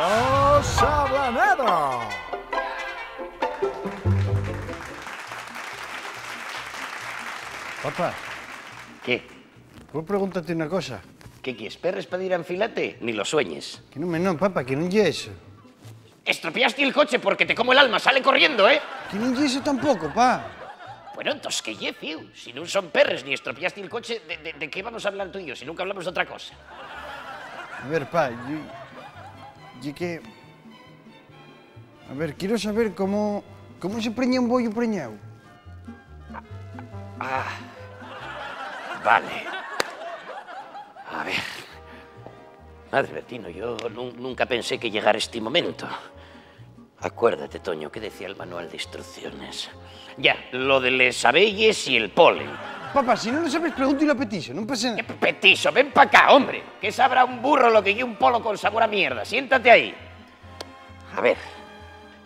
Los Hablaneros. Papá, ¿Qué? ¿puedo preguntarte una cosa? ¿Qué quieres? ¿Perres para ir a enfilate? Ni lo sueñes. Que non, papá, que non lle eso. Estropeaste el coche porque te como el alma, sale corriendo, ¿eh? Que non lle eso tampouco, pa. Bueno, entonces que ye, fiu. Si no son perres ni estropeaste el coche, ¿de qué vamos a hablar tú y yo? Si nunca hablamos de otra cosa. A ver, pa, lle que... A ver, quiero saber cómo se preña un bollo preñado. Ah, vale. A ver. Madre Bertino, yo nunca pensé que llegara este momento. Acuérdate, Toño, ¿qué decía el manual de instrucciones? Ya, lo de les abelles y el polen. Papá, si non lo sabes, pregúntalo a Petiso, non pasa ¿Qué nada. petiso? Ven para acá, hombre. ¿Qué sabrá un burro lo que lle un polo con sabor a mierda? Siéntate ahí. A ver,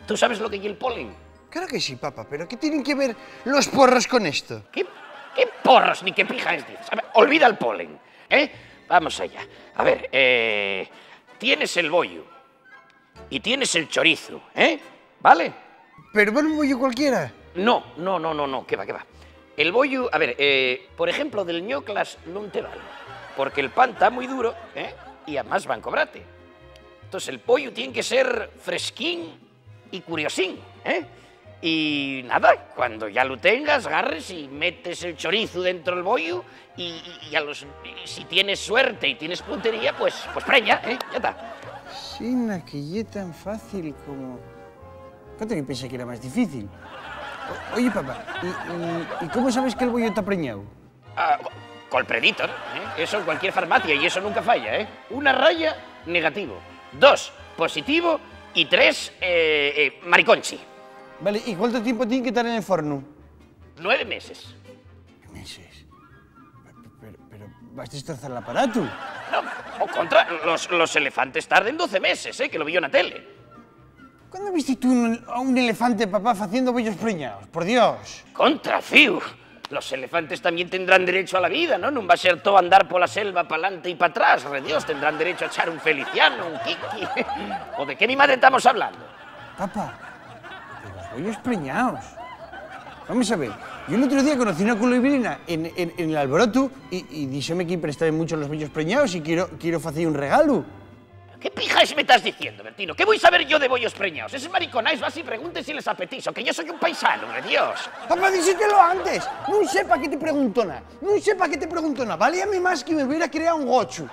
¿tú sabes lo que lle el polen? Claro que sí, papá, pero ¿qué tienen que ver los porros con esto? ¿Qué porros ni qué pijas dices? A ver, olvida el polen, ¿eh? Vamos allá. A ver, tienes el bollo y tienes el chorizo, ¿eh? ¿Vale? Pero vale un bollo cualquiera. No, que va. El bollo, a ver, por ejemplo, del ñoclas non te vale, porque el pan está muy duro, ¿eh? Y además van a cobrarte. Entonces el pollo tiene que ser fresquín y curiosín, ¿eh? Y nada, cuando ya lo tengas, agarres y metes el chorizo dentro del bollo y si tienes suerte y tienes puntería, pues preña, ¿eh? Ya está. Sin que lle tan fácil como... Fíjate que pensé que era más difícil. Oye, papá, ¿y cómo sabes que el bollo está preñado? Ah, col Predator, ¿eh? Eso en cualquier farmacia y eso nunca falla, ¿eh? 1 raya, negativo. 2, positivo. Y 3, mariconchi. Vale, ¿y cuánto tiempo tiene que estar en el forno? 9 meses. Meses. Pero vas a destrozar el aparato. No, o contra, los elefantes tarden 12 meses, ¿eh? Que lo vi yo en la tele. ¿Cuándo viste tú a un elefante, papá, haciendo bollos preñados? Por Dios. Contra, fiu. Los elefantes también tendrán derecho a la vida, ¿no? No va a ser todo andar por la selva para adelante y para atrás. Re Dios, tendrán derecho a echar un Feliciano, un Kiki. ¿O de qué mi madre estamos hablando? Papá, de los bollos preñados. Vamos a ver, yo el otro día conocí una culebrina en el alboroto y díxome que prestaban mucho los bollos preñados y quiero hacer un regalo. ¿Qué pijáis me estás diciendo, Bertino? ¿Qué voy a saber yo de bollos preñados? Ese mariconáis vas y preguntes si les apetizo, que yo soy un paisano, re Dios. Papá, díxetelo antes. Non sé pa' qué te pregunto nada. Non sé pa' qué te pregunto nada. Válíame más que me hubiera creado un gochu.